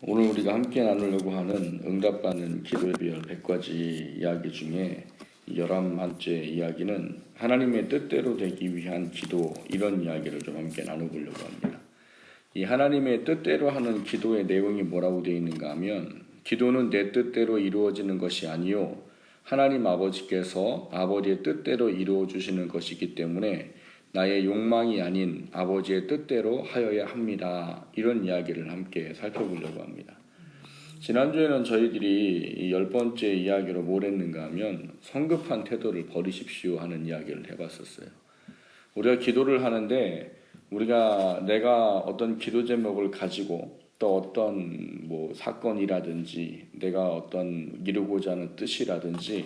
오늘 우리가 함께 나누려고 하는 응답받는 기도에 비할 100가지 이야기 중에 11번째 이야기는 하나님의 뜻대로 되기 위한 기도, 이런 이야기를 좀 함께 나눠보려고 합니다. 이 하나님의 뜻대로 하는 기도의 내용이 뭐라고 되어 있는가 하면, 기도는 내 뜻대로 이루어지는 것이 아니요 하나님 아버지께서 아버지의 뜻대로 이루어 주시는 것이기 때문에 나의 욕망이 아닌 아버지의 뜻대로 하여야 합니다. 이런 이야기를 함께 살펴보려고 합니다. 지난주에는 저희들이 이 10번째 이야기로 뭘 했는가 하면 성급한 태도를 버리십시오 하는 이야기를 해봤었어요. 우리가 기도를 하는데 내가 어떤 기도 제목을 가지고 또 어떤 사건이라든지 내가 어떤 이루고자 하는 뜻이라든지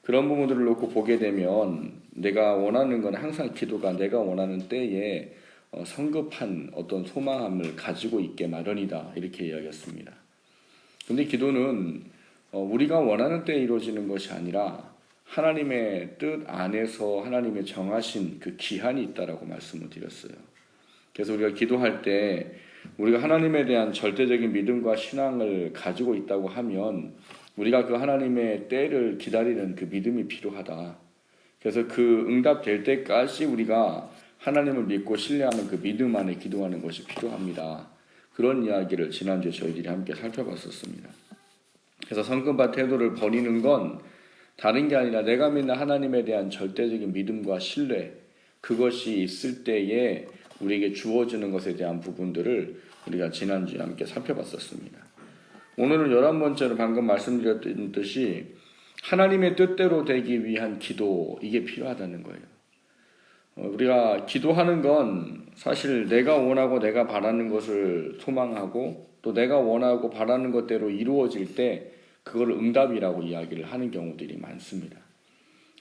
그런 부분들을 놓고 보게 되면 내가 원하는 건 항상 기도가 내가 원하는 때에 성급한 어떤 소망함을 가지고 있게 마련이다, 이렇게 이야기했습니다. 근데 기도는 우리가 원하는 때에 이루어지는 것이 아니라 하나님의 뜻 안에서 하나님의 정하신 그 기한이 있다라고 말씀을 드렸어요. 그래서 우리가 기도할 때 우리가 하나님에 대한 절대적인 믿음과 신앙을 가지고 있다고 하면 우리가 그 하나님의 때를 기다리는 그 믿음이 필요하다. 그래서 그 응답될 때까지 우리가 하나님을 믿고 신뢰하는 그 믿음 안에 기도하는 것이 필요합니다. 그런 이야기를 지난주에 저희들이 함께 살펴봤었습니다. 그래서 성급한 태도를 버리는 건 다른 게 아니라 내가 믿는 하나님에 대한 절대적인 믿음과 신뢰, 그것이 있을 때에 우리에게 주어지는 것에 대한 부분들을 우리가 지난주에 함께 살펴봤었습니다. 오늘은 11번째로 방금 말씀드렸던 듯이 하나님의 뜻대로 되기 위한 기도, 이게 필요하다는 거예요. 우리가 기도하는 건 사실 내가 원하고 내가 바라는 것을 소망하고 또 내가 원하고 바라는 것대로 이루어질 때 그걸 응답이라고 이야기를 하는 경우들이 많습니다.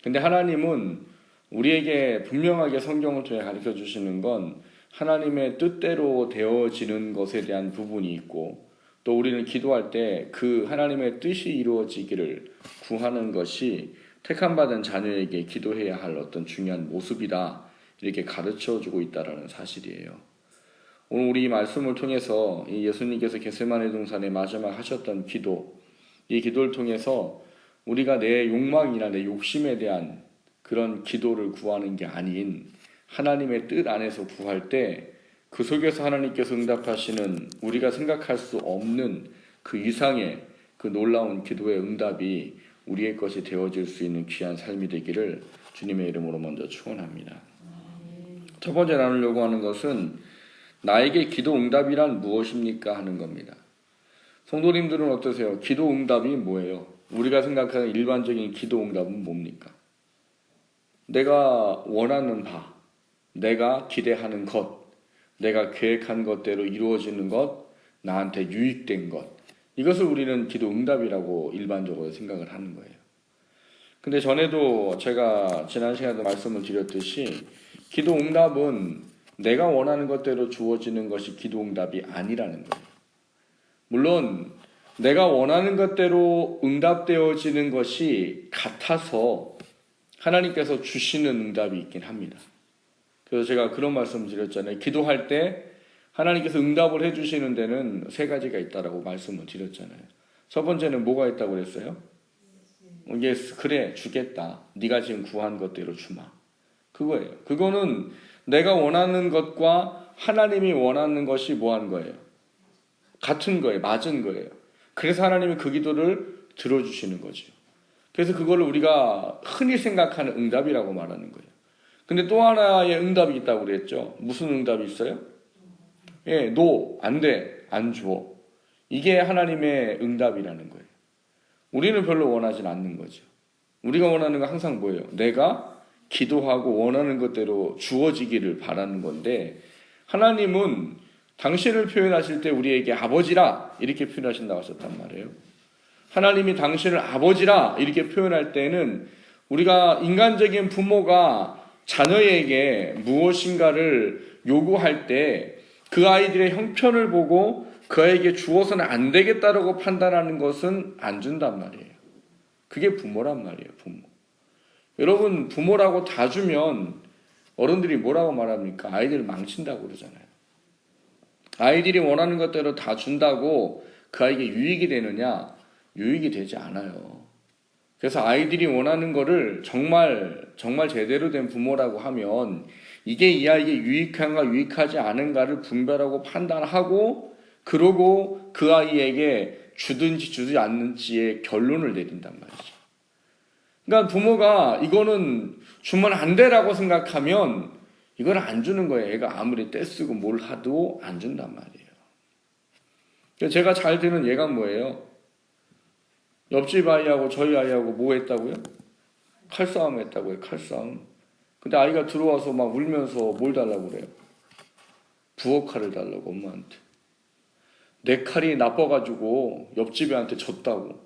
근데 하나님은 우리에게 분명하게 성경을 통해 가르쳐 주시는 건 하나님의 뜻대로 되어지는 것에 대한 부분이 있고, 또 우리는 기도할 때 그 하나님의 뜻이 이루어지기를 구하는 것이 택함받은 자녀에게 기도해야 할 어떤 중요한 모습이다, 이렇게 가르쳐주고 있다는 사실이에요. 오늘 우리 이 말씀을 통해서 예수님께서 겟세마네 동산에 마지막 하셨던 기도, 이 기도를 통해서 우리가 내 욕망이나 내 욕심에 대한 그런 기도를 구하는 게 아닌 하나님의 뜻 안에서 구할 때 그 속에서 하나님께서 응답하시는 우리가 생각할 수 없는 그 이상의 그 놀라운 기도의 응답이 우리의 것이 되어질 수 있는 귀한 삶이 되기를 주님의 이름으로 먼저 축원합니다. 첫 번째 나누려고 하는 것은 나에게 기도 응답이란 무엇입니까 하는 겁니다. 성도님들은 어떠세요? 기도 응답이 뭐예요? 우리가 생각하는 일반적인 기도 응답은 뭡니까? 내가 원하는 바, 내가 기대하는 것, 내가 계획한 것대로 이루어지는 것, 나한테 유익된 것, 이것을 우리는 기도 응답이라고 일반적으로 생각을 하는 거예요. 근데 전에도 제가 지난 시간에도 말씀을 드렸듯이 기도 응답은 내가 원하는 것대로 주어지는 것이 기도 응답이 아니라는 거예요. 물론 내가 원하는 것대로 응답되어지는 것이 같아서 하나님께서 주시는 응답이 있긴 합니다. 그래서 제가 그런 말씀을 드렸잖아요. 기도할 때 하나님께서 응답을 해주시는 데는 세 가지가 있다라고 말씀을 드렸잖아요. 첫 번째는 뭐가 있다고 그랬어요? 예스, 그래, 주겠다. 네가 지금 구한 것대로 주마. 그거예요. 그거는 내가 원하는 것과 하나님이 원하는 것이 뭐한 거예요? 같은 거예요. 맞은 거예요. 그래서 하나님이 그 기도를 들어주시는 거죠. 그래서 그걸 우리가 흔히 생각하는 응답이라고 말하는 거예요. 근데 또 하나의 응답이 있다고 그랬죠. 무슨 응답이 있어요? 노, 안 돼, 안 줘. 이게 하나님의 응답이라는 거예요. 우리는 별로 원하진 않는 거죠. 우리가 원하는 건 항상 뭐예요? 내가 기도하고 원하는 것대로 주어지기를 바라는 건데, 하나님은 당신을 표현하실 때 우리에게 아버지라 이렇게 표현하신다고 하셨단 말이에요. 하나님이 당신을 아버지라 이렇게 표현할 때는 우리가 인간적인 부모가 자녀에게 무엇인가를 요구할 때 그 아이들의 형편을 보고 그에게 주어서는 안 되겠다라고 판단하는 것은 안 준단 말이에요. 그게 부모란 말이에요. 부모. 여러분, 부모라고 다 주면 어른들이 뭐라고 말합니까? 아이들을 망친다고 그러잖아요. 아이들이 원하는 것대로 다 준다고 그 아이에게 유익이 되느냐? 유익이 되지 않아요. 그래서 아이들이 원하는 거를 정말 제대로 된 부모라고 하면 이게 이 아이에게 유익한가 유익하지 않은가를 분별하고 판단하고 그러고 그 아이에게 주든지 주지 않는지의 결론을 내린단 말이죠. 그러니까 부모가 이거는 주면 안 돼라고 생각하면 이걸 안 주는 거예요. 애가 아무리 떼쓰고 뭘 하도 안 준단 말이에요. 제가 잘 드는 예가 뭐예요? 옆집 아이하고 저희 아이하고 뭐 했다고요? 칼싸움 했다고요. 칼싸움. 근데 아이가 들어와서 막 울면서 뭘 달라고 그래요? 부엌칼을 달라고 엄마한테. 내 칼이 나빠가지고 옆집애한테 졌다고.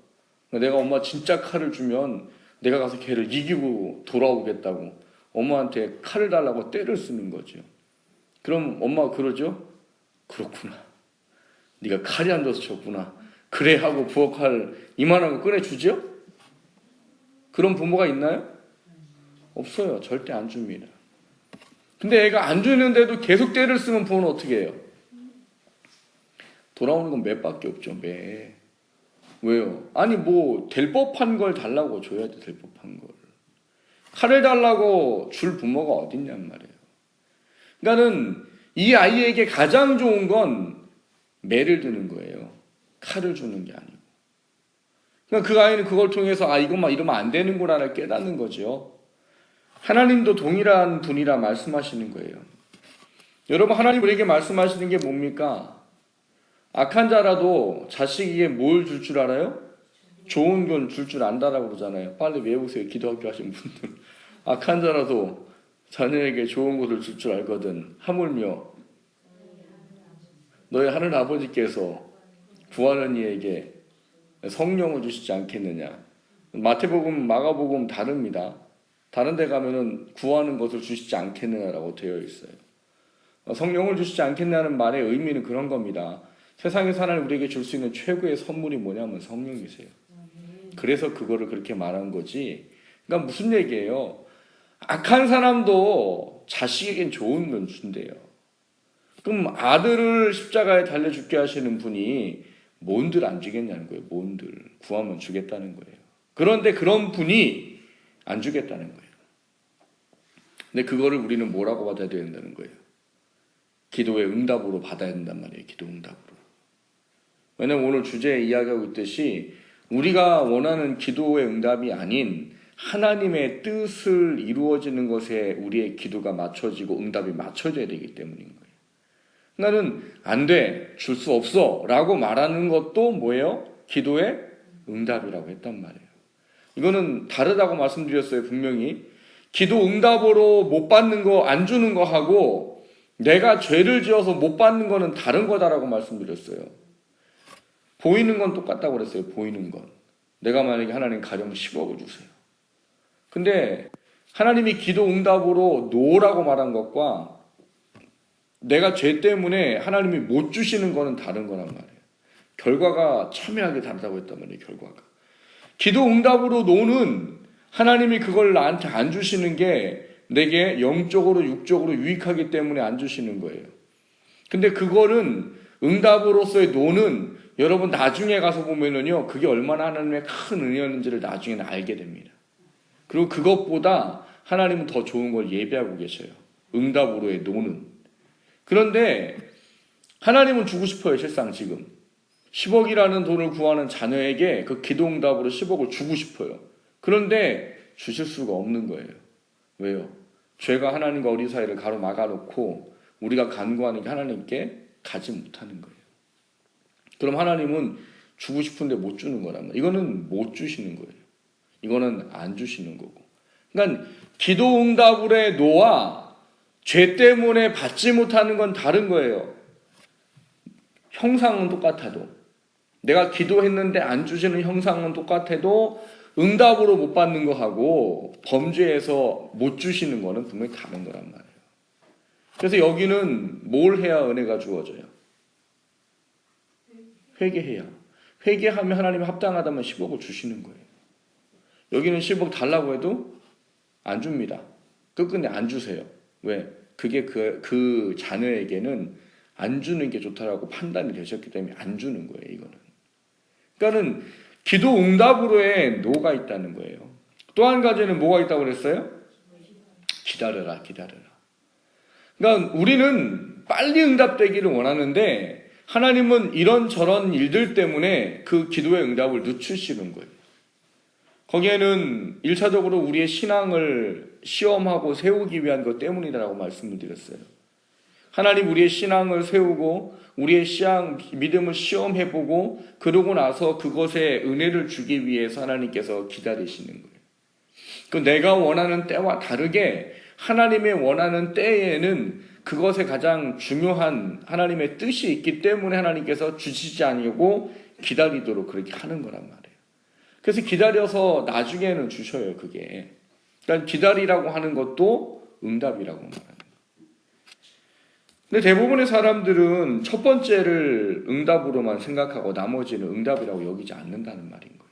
내가 엄마 진짜 칼을 주면 내가 가서 걔를 이기고 돌아오겠다고 엄마한테 칼을 달라고 떼를 쓰는 거죠. 그럼 엄마가 그러죠? 그렇구나. 네가 칼이 안 줘서 졌구나. 그래 하고 부엌칼 이만한 거 꺼내주죠? 그런 부모가 있나요? 없어요. 절대 안 줍니다. 근데 애가 안 주는데도 계속 떼를 쓰면 부모는 어떻게 해요? 돌아오는 건 매밖에 없죠. 매. 왜요? 아니 뭐 될 법한 걸 달라고 줘야 돼. 될 법한 걸. 칼을 달라고 줄 부모가 어딨냔 말이에요. 그러니까는 이 아이에게 가장 좋은 건 매를 드는 거예요. 칼을 주는 게 아니고. 그러니까 그 아이는 그걸 통해서 이것만 이러면 안 되는구나를 깨닫는 거죠. 하나님도 동일한 분이라 말씀하시는 거예요. 여러분 하나님 우리에게 말씀하시는 게 뭡니까? 악한 자라도 자식에게 뭘 줄 줄 알아요? 좋은 건 줄 줄 안다라고 그러잖아요. 빨리 외우세요. 기도학교 하신 분들. 악한 자라도 자녀에게 좋은 것을 줄 줄 알거든. 하물며 너희 하늘 아버지께서 구하는 이에게 성령을 주시지 않겠느냐. 마태복음, 마가복음 다릅니다. 다른 데 가면은 구하는 것을 주시지 않겠느냐라고 되어 있어요. 성령을 주시지 않겠냐는 말의 의미는 그런 겁니다. 세상에서 하나님 우리에게 줄 수 있는 최고의 선물이 뭐냐면 성령이세요. 그래서 그거를 그렇게 말한 거지. 그러니까 무슨 얘기예요? 악한 사람도 자식에겐 좋은 건 준대요. 그럼 아들을 십자가에 달려 죽게 하시는 분이 뭔들 안 주겠냐는 거예요. 뭔들 구하면 주겠다는 거예요. 그런데 그런 분이 안 주겠다는 거예요. 근데 그거를 우리는 뭐라고 받아야 된다는 거예요? 기도의 응답으로 받아야 된단 말이에요. 기도 응답으로. 왜냐면 오늘 주제에 이야기하고 있듯이 우리가 원하는 기도의 응답이 아닌 하나님의 뜻을 이루어지는 것에 우리의 기도가 맞춰지고 응답이 맞춰져야 되기 때문인 거예요. 나는 안 돼, 줄 수 없어 라고 말하는 것도 뭐예요? 기도의 응답이라고 했단 말이에요. 이거는 다르다고 말씀드렸어요. 분명히 기도 응답으로 못 받는 거, 안 주는 거 하고 내가 죄를 지어서 못 받는 거는 다른 거다라고 말씀드렸어요. 보이는 건 똑같다고 그랬어요. 보이는 건. 내가 만약에 하나님 가령 10억을 주세요. 근데 하나님이 기도 응답으로 노라고 말한 것과 내가 죄 때문에 하나님이 못 주시는 거는 다른 거란 말이에요. 결과가 첨예하게 다르다고 했단 말이에요. 결과가. 기도 응답으로 노는 하나님이 그걸 나한테 안 주시는 게 내게 영적으로 육적으로 유익하기 때문에 안 주시는 거예요. 근데 그거는 응답으로서의 노는 여러분 나중에 가서 보면은요, 그게 얼마나 하나님의 큰 은혜였는지를 나중에는 알게 됩니다. 그리고 그것보다 하나님은 더 좋은 걸 예비하고 계셔요. 응답으로의 노는. 그런데 하나님은 주고 싶어요. 실상 지금 10억이라는 돈을 구하는 자녀에게 그 기도 응답으로 10억을 주고 싶어요. 그런데 주실 수가 없는 거예요. 왜요? 죄가 하나님과 우리 사이를 가로막아놓고 우리가 간구하는 게 하나님께 가지 못하는 거예요. 그럼 하나님은 주고 싶은데 못 주는 거란 말이에요. 이거는 못 주시는 거예요. 이거는 안 주시는 거고. 그러니까 기도 응답의 노와 죄 때문에 받지 못하는 건 다른 거예요. 형상은 똑같아도 내가 기도했는데 안 주시는 형상은 똑같아도 응답으로 못 받는 거하고 범죄에서 못 주시는 거는 분명히 다른 거란 말이에요. 그래서 여기는 뭘 해야 은혜가 주어져요? 회개해야. 회개하면 하나님이 합당하다면 10억을 주시는 거예요. 여기는 10억 달라고 해도 안 줍니다. 끝끝내 안 주세요. 왜? 그게 그 자녀에게는 안 주는 게 좋다라고 판단이 되셨기 때문에 안 주는 거예요. 이거는. 그러니까는 기도 응답으로의 노가 있다는 거예요. 또 한 가지는 뭐가 있다고 그랬어요? 기다려라, 기다려라. 그러니까 우리는 빨리 응답되기를 원하는데 하나님은 이런저런 일들 때문에 그 기도의 응답을 늦추시는 거예요. 거기에는 1차적으로 우리의 신앙을 시험하고 세우기 위한 것 때문이라고 말씀을 드렸어요. 하나님 우리의 신앙을 세우고 우리의 믿음을 시험해보고 그러고 나서 그것에 은혜를 주기 위해서 하나님께서 기다리시는 거예요. 그 내가 원하는 때와 다르게 하나님의 원하는 때에는 그것에 가장 중요한 하나님의 뜻이 있기 때문에 하나님께서 주시지 아니고 기다리도록 그렇게 하는 거란 말이에요. 그래서 기다려서 나중에는 주셔요, 그게. 그러니까 기다리라고 하는 것도 응답이라고 말하는 거예요. 근데 대부분의 사람들은 첫 번째를 응답으로만 생각하고 나머지는 응답이라고 여기지 않는다는 말인 거예요.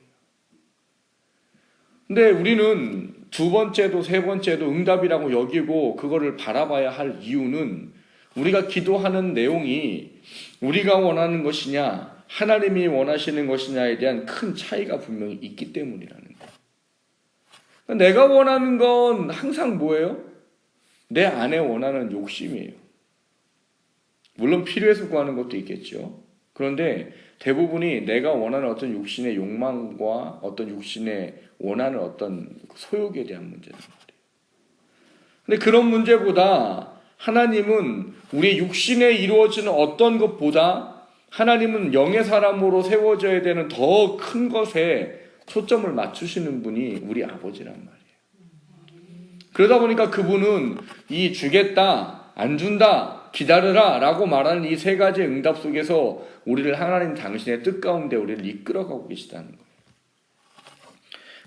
근데 우리는 두 번째도 세 번째도 응답이라고 여기고 그거를 바라봐야 할 이유는 우리가 기도하는 내용이 우리가 원하는 것이냐 하나님이 원하시는 것이냐에 대한 큰 차이가 분명히 있기 때문이라는 거예요. 내가 원하는 건 항상 뭐예요? 내 안에 원하는 욕심이에요. 물론 필요해서 구하는 것도 있겠죠. 그런데 대부분이 내가 원하는 어떤 육신의 욕망과 어떤 육신의 원하는 어떤 소욕에 대한 문제란 말이에요. 근데 그런 문제보다 하나님은 우리 육신에 이루어지는 어떤 것보다 하나님은 영의 사람으로 세워져야 되는 더 큰 것에 초점을 맞추시는 분이 우리 아버지란 말이에요. 그러다 보니까 그분은 이 주겠다, 안 준다, 기다려라 라고 말하는 이 세 가지 응답 속에서 우리를 하나님 당신의 뜻 가운데 우리를 이끌어가고 계시다는 거예요.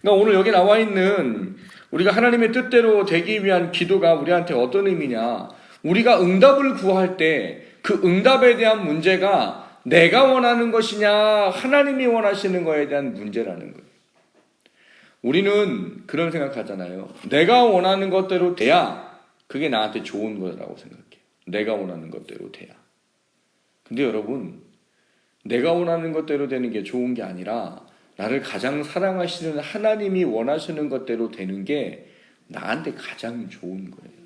그러니까 오늘 여기 나와 있는 우리가 하나님의 뜻대로 되기 위한 기도가 우리한테 어떤 의미냐, 우리가 응답을 구할 때 그 응답에 대한 문제가 내가 원하는 것이냐 하나님이 원하시는 거에 대한 문제라는 거예요. 우리는 그런 생각하잖아요. 내가 원하는 것대로 돼야 그게 나한테 좋은 거라고 생각해요. 내가 원하는 것대로 돼야. 근데 여러분, 내가 원하는 것대로 되는 게 좋은 게 아니라 나를 가장 사랑하시는 하나님이 원하시는 것대로 되는 게 나한테 가장 좋은 거예요.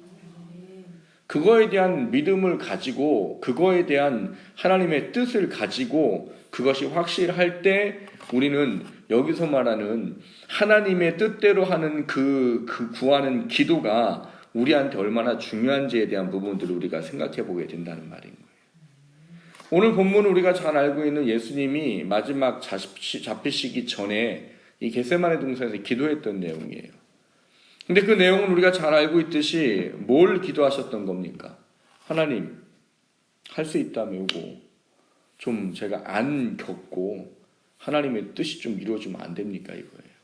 그거에 대한 믿음을 가지고 그거에 대한 하나님의 뜻을 가지고 그것이 확실할 때 우리는 여기서 말하는 하나님의 뜻대로 하는 그 구하는 기도가 우리한테 얼마나 중요한지에 대한 부분들을 우리가 생각해 보게 된다는 말인 거예요. 오늘 본문은 우리가 잘 알고 있는 예수님이 마지막 잡히시기 전에 이 겟세마네 동산에서 기도했던 내용이에요. 근데 그 내용은 우리가 잘 알고 있듯이 뭘 기도하셨던 겁니까? 하나님, 할 수 있다면 요거 좀 제가 안 겪고 하나님의 뜻이 좀 이루어지면 안 됩니까? 이거예요.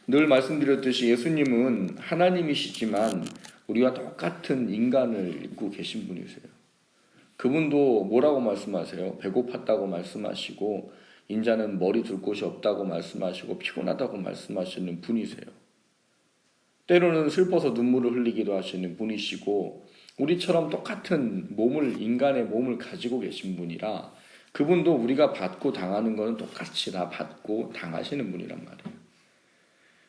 늘 말씀드렸듯이 예수님은 하나님이시지만 우리와 똑같은 인간을 입고 계신 분이세요. 그분도 뭐라고 말씀하세요? 배고팠다고 말씀하시고 인자는 머리 둘 곳이 없다고 말씀하시고 피곤하다고 말씀하시는 분이세요. 때로는 슬퍼서 눈물을 흘리기도 하시는 분이시고 우리처럼 똑같은 인간의 몸을 가지고 계신 분이라 그분도 우리가 받고 당하는 것은 똑같이 다 받고 당하시는 분이란 말이에요.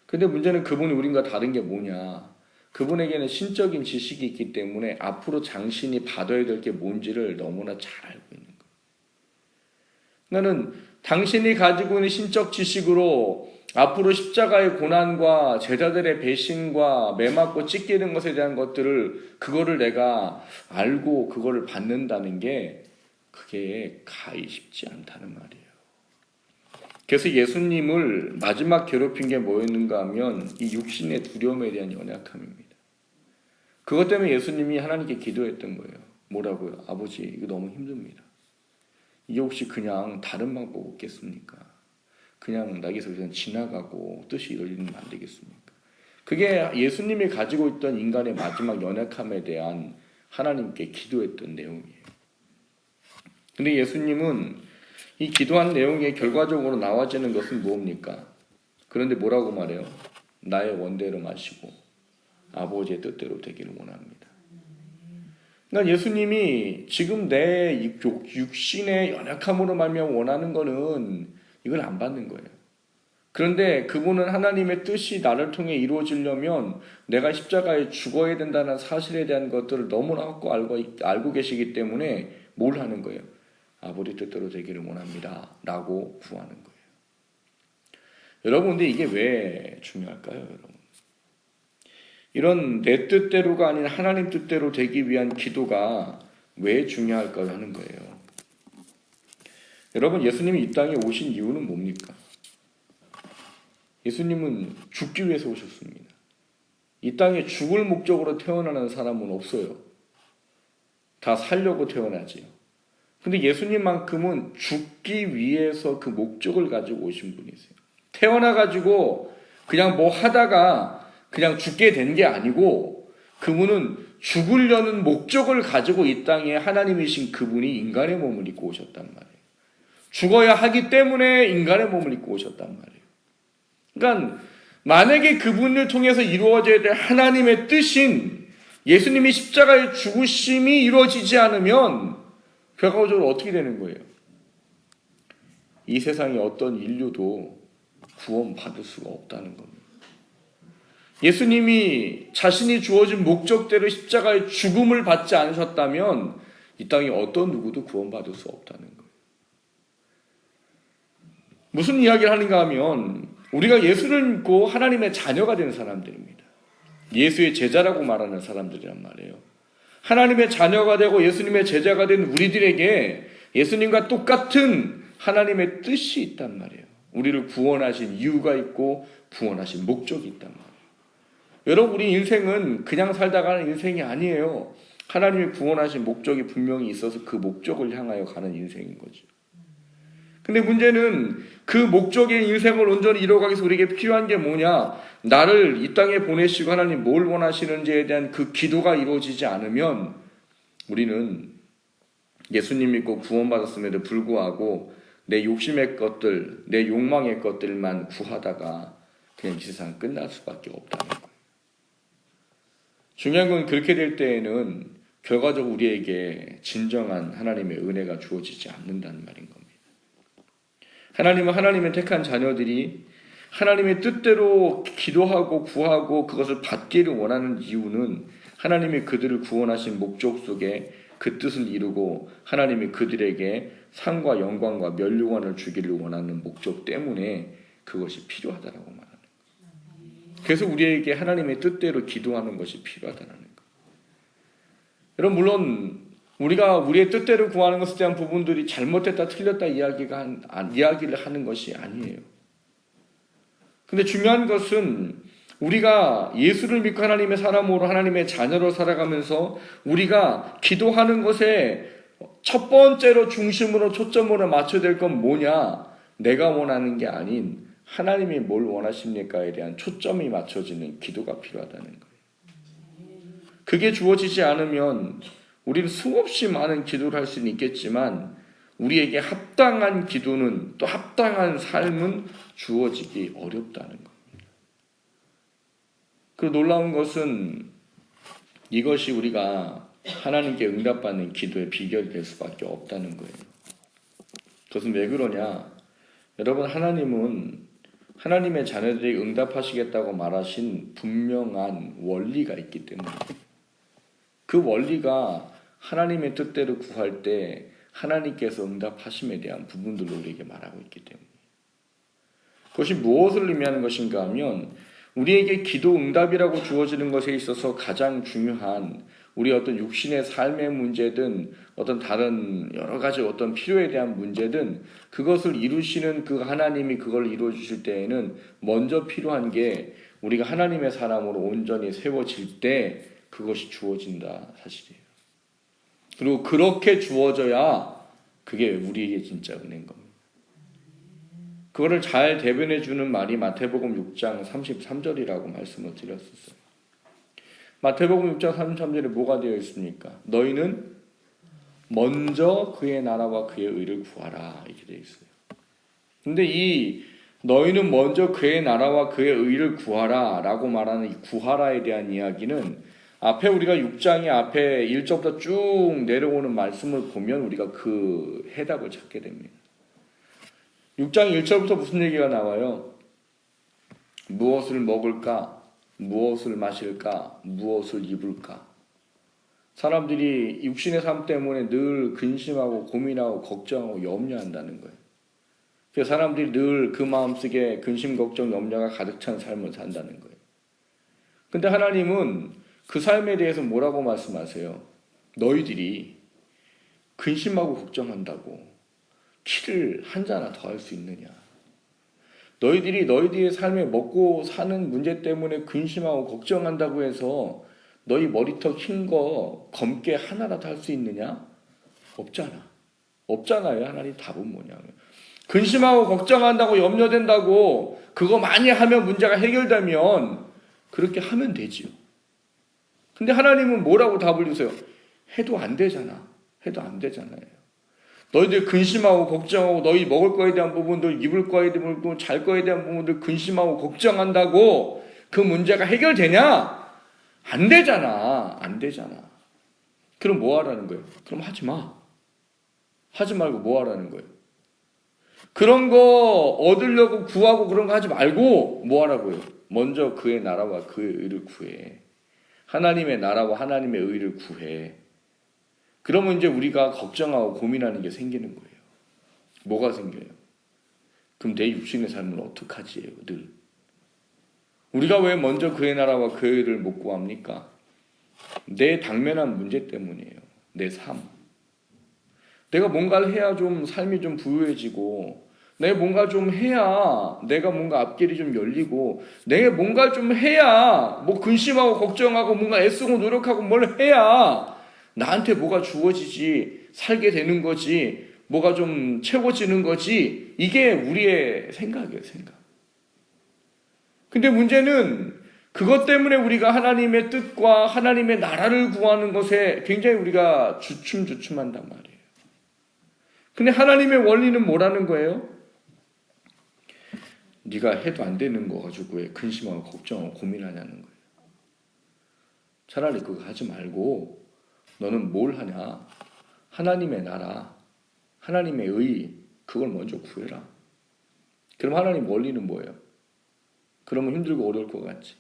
근데 문제는 그분이 우리과 다른 게 뭐냐. 그분에게는 신적인 지식이 있기 때문에 앞으로 당신이 받아야 될 게 뭔지를 너무나 잘 알고 있는 거예요. 나는 당신이 가지고 있는 신적 지식으로 앞으로 십자가의 고난과 제자들의 배신과 매맞고 찢기는 것에 대한 그거를 내가 알고 그거를 받는다는 게 그게 가히 쉽지 않다는 말이에요. 그래서 예수님을 마지막 괴롭힌 게 뭐였는가 하면 이 육신의 두려움에 대한 연약함입니다. 그것 때문에 예수님이 하나님께 기도했던 거예요. 뭐라고요? 아버지, 이거 너무 힘듭니다. 이게 혹시 그냥 다른 방법 없겠습니까? 그냥 나에게서 그냥 지나가고 뜻이 이루어지면 안 되겠습니까? 그게 예수님이 가지고 있던 인간의 마지막 연약함에 대한 하나님께 기도했던 내용이에요. 근데 예수님은 이 기도한 내용에 결과적으로 나와지는 것은 뭡니까? 그런데 뭐라고 말해요? 나의 원대로 마시고 아버지의 뜻대로 되기를 원합니다. 그러니까 예수님이 지금 내 육신의 연약함으로 말미암아 원하는 거는 이걸 안 받는 거예요. 그런데 그분은 하나님의 뜻이 나를 통해 이루어지려면 내가 십자가에 죽어야 된다는 사실에 대한 것들을 너무나 확고 알고 계시기 때문에 뭘 하는 거예요? 아버지 뜻대로 되기를 원합니다 라고 구하는 거예요. 여러분, 근데 이게 왜 중요할까요? 여러분, 이런 내 뜻대로가 아닌 하나님 뜻대로 되기 위한 기도가 왜 중요할까요? 하는 거예요. 여러분, 예수님이 이 땅에 오신 이유는 뭡니까? 예수님은 죽기 위해서 오셨습니다. 이 땅에 죽을 목적으로 태어나는 사람은 없어요. 다 살려고 태어나지요. 근데 예수님만큼은 죽기 위해서 그 목적을 가지고 오신 분이세요. 태어나가지고 그냥 뭐 하다가 그냥 죽게 된 게 아니고 그분은 죽으려는 목적을 가지고 이 땅에 하나님이신 그분이 인간의 몸을 입고 오셨단 말이에요. 죽어야 하기 때문에 인간의 몸을 입고 오셨단 말이에요. 그러니까 만약에 그분을 통해서 이루어져야 될 하나님의 뜻인 예수님이 십자가의 죽으심이 이루어지지 않으면 결과적으로 어떻게 되는 거예요? 이 세상의 어떤 인류도 구원받을 수가 없다는 겁니다. 예수님이 자신이 주어진 목적대로 십자가의 죽음을 받지 않으셨다면 이 땅에 어떤 누구도 구원받을 수 없다는 거예요. 무슨 이야기를 하는가 하면 우리가 예수를 믿고 하나님의 자녀가 된 사람들입니다. 예수의 제자라고 말하는 사람들이란 말이에요. 하나님의 자녀가 되고 예수님의 제자가 된 우리들에게 예수님과 똑같은 하나님의 뜻이 있단 말이에요. 우리를 구원하신 이유가 있고 구원하신 목적이 있단 말이에요. 여러분, 우리 인생은 그냥 살다 가는 인생이 아니에요. 하나님이 구원하신 목적이 분명히 있어서 그 목적을 향하여 가는 인생인 거죠. 근데 문제는 그 목적의 인생을 온전히 이뤄가기 위해서 우리에게 필요한 게 뭐냐? 나를 이 땅에 보내시고 하나님 뭘 원하시는지에 대한 그 기도가 이루어지지 않으면 우리는 예수님 믿고 구원받았음에도 불구하고 내 욕심의 것들, 내 욕망의 것들만 구하다가 그냥 이 세상 끝날 수밖에 없다는 거예요. 중요한 건 그렇게 될 때에는 결과적으로 우리에게 진정한 하나님의 은혜가 주어지지 않는다는 말인 겁니다. 하나님은 하나님의 택한 자녀들이 하나님의 뜻대로 기도하고 구하고 그것을 받기를 원하는 이유는 하나님이 그들을 구원하신 목적 속에 그 뜻을 이루고 하나님이 그들에게 상과 영광과 면류관을 주기를 원하는 목적 때문에 그것이 필요하다라고 말하는 거예요. 그래서 우리에게 하나님의 뜻대로 기도하는 것이 필요하다는 거예요. 여러분, 물론 우리가 우리의 뜻대로 구하는 것에 대한 부분들이 잘못됐다 틀렸다 이야기를 하는 것이 아니에요. 근데 중요한 것은 우리가 예수를 믿고 하나님의 사람으로 하나님의 자녀로 살아가면서 우리가 기도하는 것에 첫 번째로 중심으로 초점으로 맞춰야 될 건 뭐냐? 내가 원하는 게 아닌 하나님이 뭘 원하십니까에 대한 초점이 맞춰지는 기도가 필요하다는 거예요. 그게 주어지지 않으면 우리는 수없이 많은 기도를 할 수는 있겠지만 우리에게 합당한 기도는 또 합당한 삶은 주어지기 어렵다는 겁니다. 그 놀라운 것은 이것이 우리가 하나님께 응답받는 기도의 비결이 될 수밖에 없다는 거예요. 그것은 왜 그러냐? 여러분, 하나님은 하나님의 자녀들이 응답하시겠다고 말하신 분명한 원리가 있기 때문에 그 원리가 하나님의 뜻대로 구할 때 하나님께서 응답하심에 대한 부분들로 우리에게 말하고 있기 때문에 그것이 무엇을 의미하는 것인가 하면 우리에게 기도 응답이라고 주어지는 것에 있어서 가장 중요한 우리 어떤 육신의 삶의 문제든 어떤 다른 여러 가지 어떤 필요에 대한 문제든 그것을 이루시는 그 하나님이 그걸 이루어 주실 때에는 먼저 필요한 게 우리가 하나님의 사람으로 온전히 세워질 때 그것이 주어진다 사실이에요. 그리고 그렇게 주어져야 그게 우리에게 진짜 은혜인 겁니다. 그거를 잘 대변해 주는 말이 마태복음 6장 33절이라고 말씀을 드렸었어요. 마태복음 6장 33절에 뭐가 되어 있습니까? 너희는 먼저 그의 나라와 그의 의를 구하라 이렇게 되어 있어요. 근데 이 너희는 먼저 그의 나라와 그의 의를 구하라 라고 말하는 이 구하라에 대한 이야기는 앞에 우리가 6장의 앞에 1절부터 쭉 내려오는 말씀을 보면 우리가 그 해답을 찾게 됩니다. 6장 1절부터 무슨 얘기가 나와요? 무엇을 먹을까? 무엇을 마실까? 무엇을 입을까? 사람들이 육신의 삶 때문에 늘 근심하고 고민하고 걱정하고 염려한다는 거예요. 그래서 사람들이 늘 그 마음속에 근심, 걱정, 염려가 가득 찬 삶을 산다는 거예요. 근데 하나님은 그 삶에 대해서 뭐라고 말씀하세요? 너희들이 근심하고 걱정한다고 키를 한 잔이나 더 할 수 있느냐? 너희들이 너희들의 삶에 먹고 사는 문제 때문에 근심하고 걱정한다고 해서 너희 머리턱 흰 거 검게 하나라도 할 수 있느냐? 없잖아. 없잖아요. 하나님 답은 뭐냐면 근심하고 걱정한다고 염려된다고 그거 많이 하면 문제가 해결되면 그렇게 하면 되지요. 근데 하나님은 뭐라고 답을 주세요? 해도 안 되잖아. 해도 안 되잖아요. 너희들 근심하고 걱정하고 너희 먹을 거에 대한 부분들, 입을 거에 대한 부분들, 잘 거에 대한 부분들 근심하고 걱정한다고 그 문제가 해결되냐? 안 되잖아. 안 되잖아. 그럼 뭐 하라는 거예요? 그럼 하지 마. 하지 말고 뭐 하라는 거예요? 그런 거 얻으려고 구하고 그런 거 하지 말고 뭐 하라고요? 먼저 그의 나라와 그의 의를 구해. 하나님의 나라와 하나님의 의를 구해. 그러면 이제 우리가 걱정하고 고민하는 게 생기는 거예요. 뭐가 생겨요? 그럼 내 육신의 삶은 어떡하지요? 늘. 우리가 왜 먼저 그의 나라와 그의 의를 못 구합니까? 내 당면한 문제 때문이에요. 내 삶. 내가 뭔가를 해야 좀 삶이 좀 부유해지고 내가 뭔가 좀 해야 내가 뭔가 앞길이 좀 열리고 내가 뭔가 좀 해야 뭐 근심하고 걱정하고 뭔가 애쓰고 노력하고 뭘 해야 나한테 뭐가 주어지지 살게 되는 거지 뭐가 좀 채워지는 거지 이게 우리의 생각이에요. 생각. 근데 문제는 그것 때문에 우리가 하나님의 뜻과 하나님의 나라를 구하는 것에 굉장히 우리가 주춤주춤한단 말이에요. 근데 하나님의 원리는 뭐라는 거예요? 네가 해도 안 되는 거 가지고 왜 근심하고 걱정하고 고민하냐는 거예요. 차라리 그거 하지 말고 너는 뭘 하냐? 하나님의 나라, 하나님의 의, 그걸 먼저 구해라. 그럼 하나님 원리는 뭐예요? 그러면 힘들고 어려울 것 같지.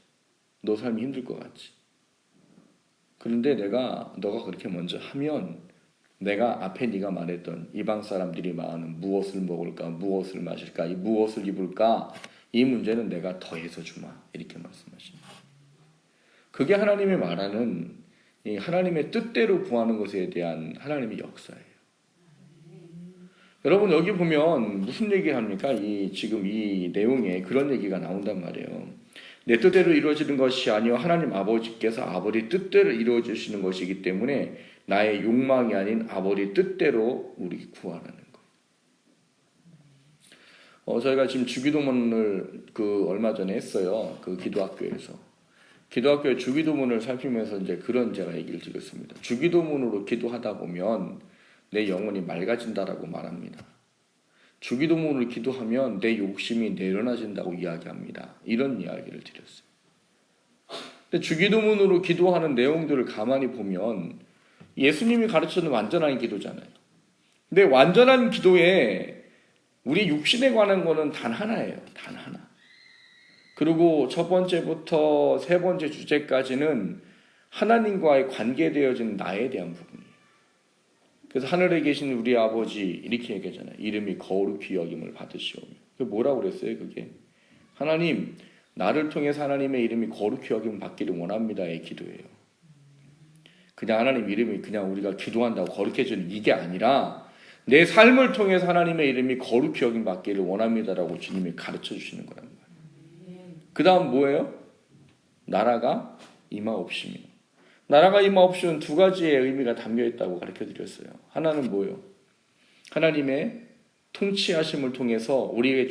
너 삶이 힘들 것 같지. 그런데 너가 그렇게 먼저 하면 내가 앞에 네가 말했던 이방 사람들이 말하는 무엇을 먹을까, 무엇을 마실까, 무엇을 입을까 이 문제는 내가 더해서 주마 이렇게 말씀하십니다. 그게 하나님이 말하는 이 하나님의 뜻대로 구하는 것에 대한 하나님의 역사예요. 여러분 여기 보면 무슨 얘기합니까? 지금 이 내용에 그런 얘기가 나온단 말이에요. 내 뜻대로 이루어지는 것이 아니요 하나님 아버지께서 아버지 뜻대로 이루어지시는 것이기 때문에 나의 욕망이 아닌 아버지 뜻대로 우리 구하라는 거예요. 저희가 지금 주기도문을 얼마 전에 했어요. 그 기도학교에서. 기도학교의 주기도문을 살피면서 이제 그런 제가 얘기를 드렸습니다. 주기도문으로 기도하다 보면 내 영혼이 맑아진다라고 말합니다. 주기도문을 기도하면 내 욕심이 내려놔진다고 이야기합니다. 이런 이야기를 드렸어요. 근데 주기도문으로 기도하는 내용들을 가만히 보면 예수님이 가르치는 완전한 기도잖아요. 근데 완전한 기도에 우리 육신에 관한 거는 단 하나예요. 단 하나. 그리고 첫 번째부터 세 번째 주제까지는 하나님과의 관계되어진 나에 대한 부분이에요. 그래서 하늘에 계신 우리 아버지 이렇게 얘기하잖아요. 이름이 거룩히 여김을 받으시오며. 그게 뭐라고 그랬어요? 그게 하나님 나를 통해서 하나님의 이름이 거룩히 여김을 받기를 원합니다의 기도예요. 그냥 하나님 이름이 그냥 우리가 기도한다고 거룩해지는 이게 아니라 내 삶을 통해서 하나님의 이름이 거룩히 여김 받기를 원합니다라고 주님이 가르쳐 주시는 거란 말이에요. 그 다음 뭐예요? 나라가 임하옵시며. 나라가 임하옵시는 두 가지의 의미가 담겨있다고 가르쳐드렸어요. 하나는 뭐예요? 하나님의 통치하심을 통해서 우리에게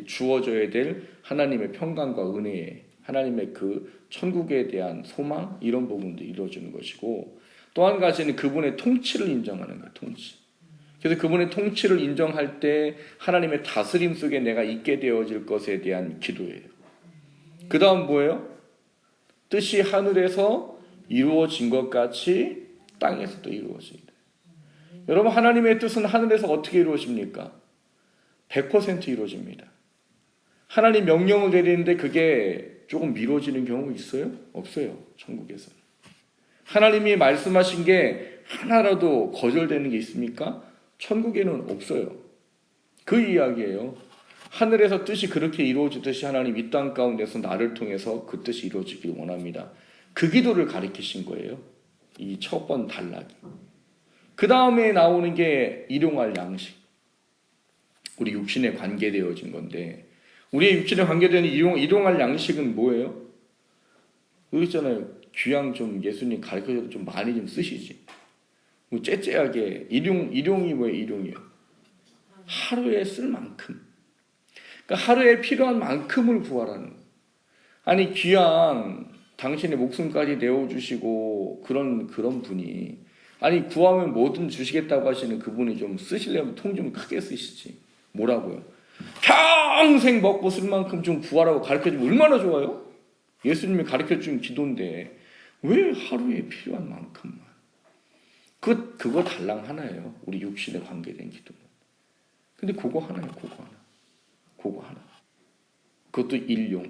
주어져야 될 하나님의 평강과 은혜, 하나님의 그 천국에 대한 소망 이런 부분도 이루어지는 것이고 또 한 가지는 그분의 통치를 인정하는 거예요. 통치. 그래서 그분의 통치를 인정할 때 하나님의 다스림 속에 내가 있게 되어질 것에 대한 기도예요. 그 다음 뭐예요? 뜻이 하늘에서 이루어진 것 같이 땅에서도 이루어집니다. 여러분, 하나님의 뜻은 하늘에서 어떻게 이루어집니까? 100% 이루어집니다. 하나님 명령을 내리는데 그게 조금 미뤄지는 경우 있어요? 없어요. 천국에서는. 하나님이 말씀하신 게 하나라도 거절되는 게 있습니까? 천국에는 없어요. 그 이야기예요. 하늘에서 뜻이 그렇게 이루어지듯이 하나님 이 땅 가운데서 나를 통해서 그 뜻이 이루어지길 원합니다. 그 기도를 가리키신 거예요. 이 첫 번 단락이. 그 다음에 나오는 게 일용할 양식. 우리 육신에 관계되어진 건데, 우리의 육신에 관계되는 일용할 양식은 뭐예요? 여기 있잖아요. 귀양 좀 예수님 가르쳐줘도 좀 많이 좀 쓰시지. 뭐 째째하게 일용이 뭐예요? 일용이요. 하루에 쓸 만큼. 그러니까 하루에 필요한 만큼을 구하라는 거예요. 아니 귀양 당신의 목숨까지 내어주시고 그런 분이, 아니 구하면 뭐든 주시겠다고 하시는 그분이 좀 쓰시려면 통 좀 크게 쓰시지. 뭐라고요? 평생 먹고 쓸 만큼 좀 구하라고 가르쳐주면 얼마나 좋아요? 예수님이 가르쳐준 기도인데 왜 하루에 필요한 만큼만? 그거 달랑 하나예요. 우리 육신에 관계된 기도는. 근데 그거 하나예요. 그거 하나. 그것도 일용.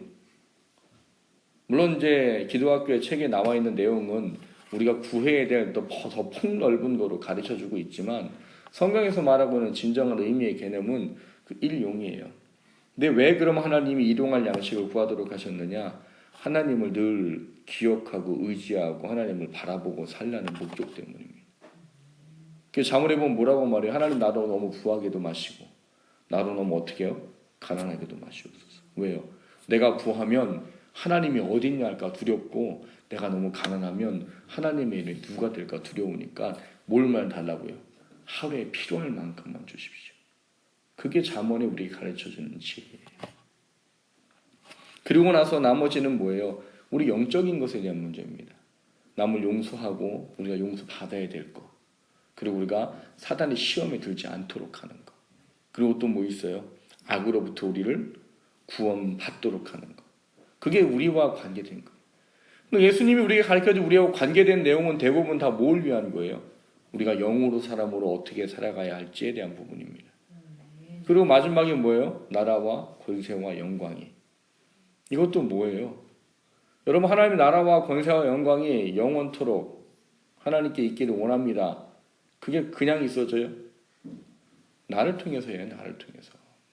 물론 이제 기도학교의 책에 나와 있는 내용은 우리가 구해야 될 더 폭넓은 거로 가르쳐주고 있지만, 성경에서 말하고는 진정한 의미의 개념은 그 일용이에요. 근데 왜 그럼 하나님이 일용할 양식을 구하도록 하셨느냐? 하나님을 늘 기억하고 의지하고 하나님을 바라보고 살라는 목적 때문입니다. 그래서 자문해 보면 뭐라고 말해요? 하나님 나도 너무 부하게도 마시고 나도 너무 어떻게 해요? 가난하게도 마시옵소서. 왜요? 내가 부하면 하나님이 어디 있냐 할까 두렵고, 내가 너무 가난하면 하나님의 일이 누가 될까 두려우니까 뭘만 달라고요? 하루에 필요할 만큼만 주십시오. 그게 잠언에 우리에게 가르쳐주는 지혜예요. 그리고 나서 나머지는 뭐예요? 우리 영적인 것에 대한 문제입니다. 남을 용서하고 우리가 용서받아야 될 것, 그리고 우리가 사단의 시험에 들지 않도록 하는 것, 그리고 또 뭐 있어요? 악으로부터 우리를 구원받도록 하는 것. 그게 우리와 관계된 거예요. 예수님이 우리에게 가르쳐준 우리하고 관계된 내용은 대부분 다 뭘 위한 거예요? 우리가 영으로 사람으로 어떻게 살아가야 할지에 대한 부분입니다. 그리고 마지막에 뭐예요? 나라와 권세와 영광이. 이것도 뭐예요? 여러분, 하나님의 나라와 권세와 영광이 영원토록 하나님께 있기를 원합니다. 그게 그냥 있어져요? 나를 통해서예요.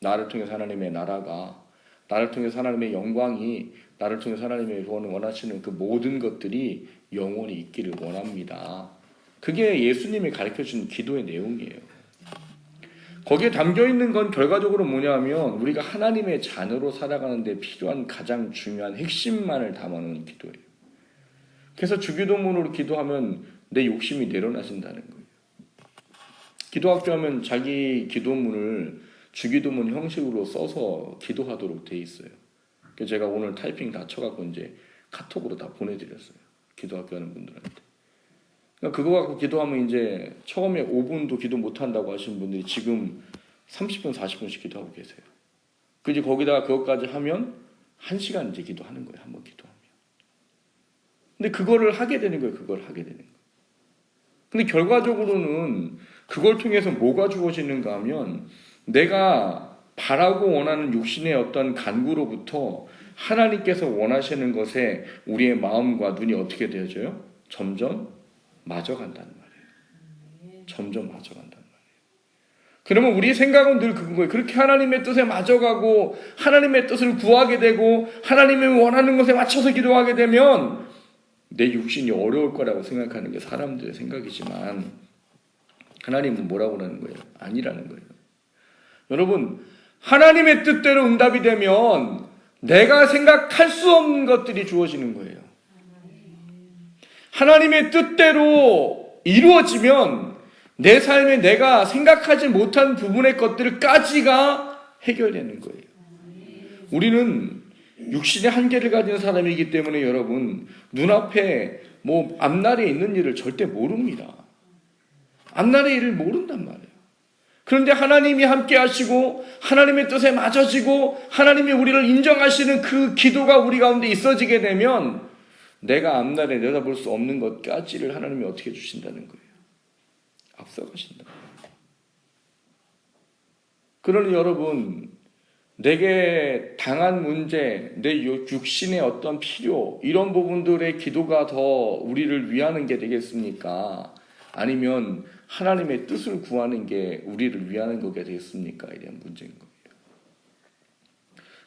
나를 통해서 하나님의 나라가, 나를 통해서 하나님의 영광이, 나를 통해서 하나님의 원하시는 그 모든 것들이 영원히 있기를 원합니다. 그게 예수님이 가르쳐준 기도의 내용이에요. 거기에 담겨있는 건 결과적으로 뭐냐면 우리가 하나님의 자녀로 살아가는 데 필요한 가장 중요한 핵심만을 담아놓은 기도예요. 그래서 주기도문으로 기도하면 내 욕심이 내려놔진다는 거예요. 기도학교 하면 자기 기도문을 주기도문 형식으로 써서 기도하도록 돼 있어요. 그래서 제가 오늘 타이핑 다 쳐갖고 이제 카톡으로 다 보내드렸어요. 기도학교 하는 분들한테. 그러니까 그거 갖고 기도하면 이제 처음에 5분도 기도 못한다고 하시는 분들이 지금 30분, 40분씩 기도하고 계세요. 그지 거기다가 그것까지 하면 1시간 이제 기도하는 거예요. 한번 기도하면. 근데 그거를 하게 되는 거예요. 근데 결과적으로는 그걸 통해서 뭐가 주어지는가 하면, 내가 바라고 원하는 육신의 어떤 간구로부터 하나님께서 원하시는 것에 우리의 마음과 눈이 어떻게 되어져요? 점점 맞아간다는 말이에요. 그러면 우리의 생각은 늘 그건 거예요. 그렇게 하나님의 뜻에 맞아가고 하나님의 뜻을 구하게 되고 하나님이 원하는 것에 맞춰서 기도하게 되면 내 육신이 어려울 거라고 생각하는 게 사람들의 생각이지만, 하나님은 뭐라고 하는 거예요? 아니라는 거예요. 여러분, 하나님의 뜻대로 응답이 되면 내가 생각할 수 없는 것들이 주어지는 거예요. 하나님의 뜻대로 이루어지면 내 삶에 내가 생각하지 못한 부분의 것들까지가 해결되는 거예요. 우리는 육신의 한계를 가진 사람이기 때문에 여러분, 눈앞에 앞날에 있는 일을 절대 모릅니다. 앞날의 일을 모른단 말이에요. 그런데 하나님이 함께 하시고 하나님의 뜻에 맞아지고 하나님이 우리를 인정하시는 그 기도가 우리 가운데 있어지게 되면 내가 앞날에 내다볼 수 없는 것까지를 하나님이 어떻게 주신다는 거예요. 앞서가신다. 그러니 여러분, 내게 당한 문제, 내 육신의 어떤 필요, 이런 부분들의 기도가 더 우리를 위하는 게 되겠습니까? 아니면 하나님의 뜻을 구하는 게 우리를 위하는 거게 되겠습니까? 에 대한 문제인 거예요.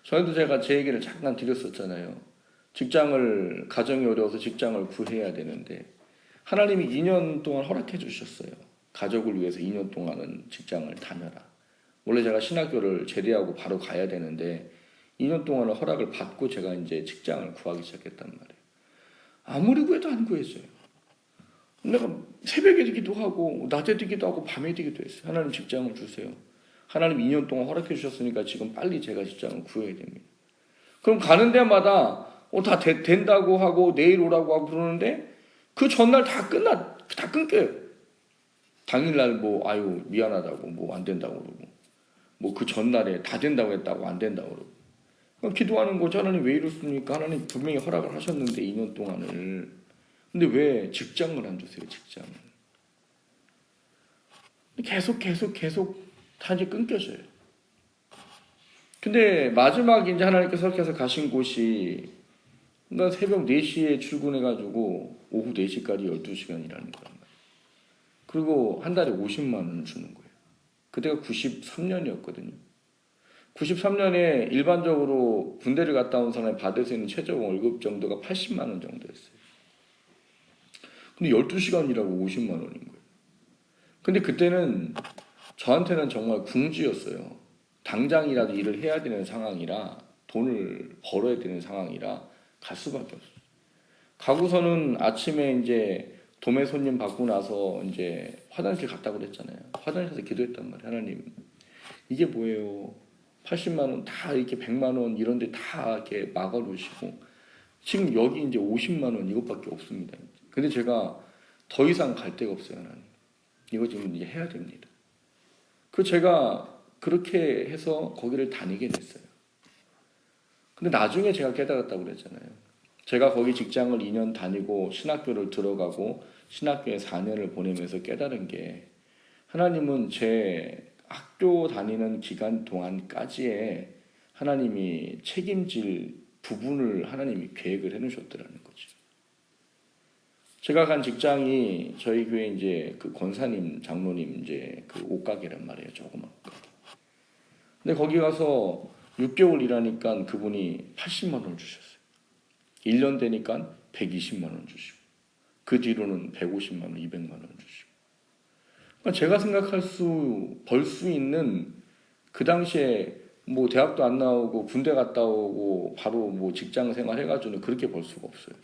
전에도 제가 제 얘기를 잠깐 드렸었잖아요. 가정이 어려워서 직장을 구해야 되는데 하나님이 2년 동안 허락해 주셨어요. 가족을 위해서 2년 동안은 직장을 다녀라. 원래 제가 신학교를 제대하고 바로 가야 되는데 2년 동안은 허락을 받고 제가 이제 직장을 구하기 시작했단 말이에요. 아무리 구해도 안 구해져요. 내가 새벽에 되기도 하고 낮에 되기도 하고 밤에 되기도 했어요. 하나님 직장을 주세요. 하나님 2년 동안 허락해 주셨으니까 지금 빨리 제가 직장을 구해야 됩니다. 그럼 가는 데마다 다 된다고 하고 내일 오라고 하고 그러는데 그 전날 다 끊겨요. 당일날 아유 미안하다고 안 된다고 그러고 그 전날에 다 된다고 했다고 안 된다고 그러고 그럼 기도하는 거죠. 하나님 왜 이렇습니까? 하나님 분명히 허락을 하셨는데 2년 동안을 근데 왜 직장을 안 주세요? 직장을 계속 다 이제 끊겨져요. 근데 마지막에 이제 하나님께서 그렇게 해서 가신 곳이 그러니까 새벽 4시에 출근해가지고 오후 4시까지 12시간 일하는 거예요. 그리고 한 달에 50만 원을 주는 거예요. 그때가 93년이었거든요. 93년에 일반적으로 군대를 갔다 온 사람이 받을 수 있는 최저 월급 정도가 80만 원 정도였어요. 근데 12시간 일하고 50만 원인 거예요. 근데 그때는 저한테는 정말 궁지였어요. 당장이라도 일을 해야 되는 상황이라 돈을 벌어야 되는 상황이라 갈 수밖에 없어요. 가고서는 아침에 이제 도매 손님 받고 나서 이제 화장실 갔다고 그랬잖아요. 화장실에서 기도했단 말이에요. 하나님, 이게 뭐예요? 80만 원 다 이렇게 100만 원 이런 데 다 이렇게 막아 놓으시고 지금 여기 이제 50만 원 이것밖에 없습니다. 근데 제가 더 이상 갈 데가 없어요, 하나님. 이거 지금 이제 해야 됩니다. 그 제가 그렇게 해서 거기를 다니게 됐어요. 근데 나중에 제가 깨달았다고 그랬잖아요. 제가 거기 직장을 2년 다니고 신학교를 들어가고 신학교에 4년을 보내면서 깨달은 게 하나님은 제 학교 다니는 기간 동안까지의 하나님이 책임질 부분을 하나님이 계획을 해놓으셨더라는 거죠. 제가 간 직장이 저희 교회 이제 그 권사님, 장로님 이제 그 옷가게란 말이에요. 조그만 가게. 근데 거기 가서 6개월 일하니까 그분이 80만 원을 주셨어요. 1년 되니까 120만 원 주시고 그 뒤로는 150만 원, 200만 원 주시고 그러니까 제가 벌 수 있는 그 당시에 대학도 안 나오고 군대 갔다 오고 바로 직장 생활 해가지고는 그렇게 벌 수가 없어요.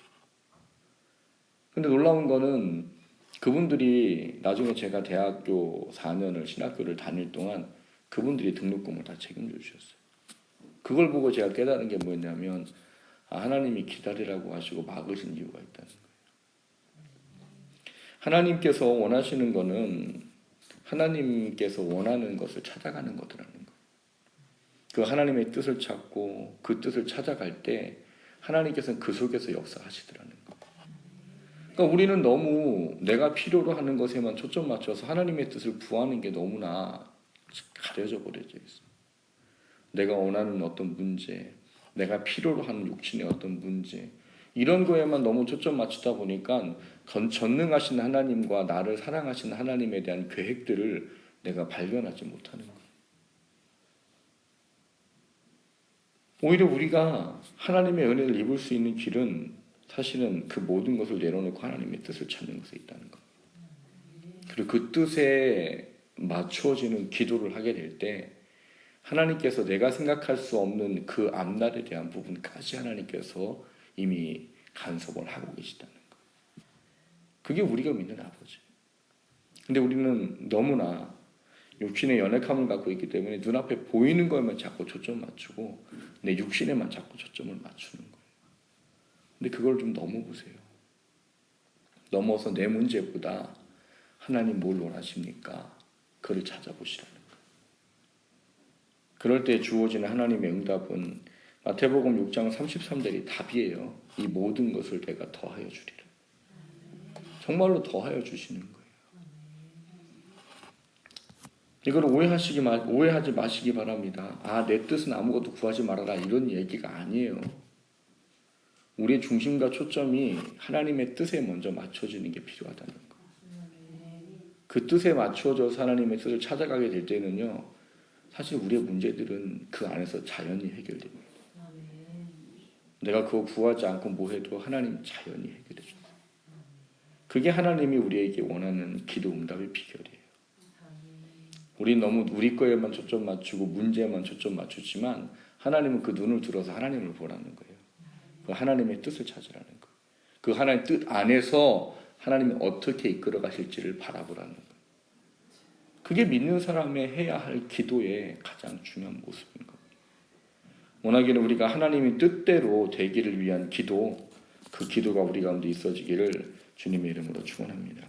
근데 놀라운 거는 그분들이 나중에 제가 대학교 4년을 신학교를 다닐 동안 그분들이 등록금을 다 책임져 주셨어요. 그걸 보고 제가 깨달은 게 뭐였냐면 하나님이 기다리라고 하시고 막으신 이유가 있다는 거예요. 하나님께서 원하시는 거는 하나님께서 원하는 것을 찾아가는 거더라는 거예요. 그 하나님의 뜻을 찾고 그 뜻을 찾아갈 때 하나님께서는 그 속에서 역사하시더라는 거예요. 그러니까 우리는 너무 내가 필요로 하는 것에만 초점 맞춰서 하나님의 뜻을 구하는 게 너무나 가려져 버려져 있어요. 내가 원하는 어떤 문제, 내가 필요로 하는 육신의 어떤 문제 이런 거에만 너무 초점 맞추다 보니까 전능하신 하나님과 나를 사랑하시는 하나님에 대한 계획들을 내가 발견하지 못하는 거예요. 오히려 우리가 하나님의 은혜를 입을 수 있는 길은 사실은 그 모든 것을 내려놓고 하나님의 뜻을 찾는 것에 있다는 것. 그리고 그 뜻에 맞추어지는 기도를 하게 될 때 하나님께서 내가 생각할 수 없는 그 앞날에 대한 부분까지 하나님께서 이미 간섭을 하고 계시다는 것. 그게 우리가 믿는 아버지. 근데 우리는 너무나 육신의 연약함을 갖고 있기 때문에 눈앞에 보이는 것에만 자꾸 초점 맞추고 내 육신에만 자꾸 초점을 맞추는 거예요. 근데 그걸 좀 넘어보세요. 넘어서 내 문제보다 하나님 뭘 원하십니까? 그를 찾아보시라는 거예요. 그럴 때 주어지는 하나님의 응답은 마태복음 6장 33절이 답이에요. 이 모든 것을 내가 더하여 주리라. 정말로 더하여 주시는 거예요. 이걸 오해하지 마시기 바랍니다. 내 뜻은 아무것도 구하지 말아라 이런 얘기가 아니에요. 우리의 중심과 초점이 하나님의 뜻에 먼저 맞춰지는 게 필요하다는 거. 그 뜻에 맞춰져서 하나님의 뜻을 찾아가게 될 때는요, 사실 우리의 문제들은 그 안에서 자연히 해결됩니다. 내가 그거 구하지 않고 뭐 해도 하나님 자연히 해결해 줍니다. 그게 하나님이 우리에게 원하는 기도 응답의 비결이에요. 우리 너무 우리 거에만 초점 맞추고 문제만 초점 맞추지만 하나님은 그 눈을 들어서 하나님을 보라는 거예요. 그 하나님의 뜻을 찾으라는 거예요. 그 하나님의 뜻 안에서 하나님이 어떻게 이끌어 가실지를 바라보라는 거예요. 그게 믿는 사람의 해야 할 기도의 가장 중요한 모습인 겁니다. 원하기는 우리가 하나님의 뜻대로 되기를 위한 기도, 그 기도가 우리 가운데 있어지기를 주님의 이름으로 축원합니다.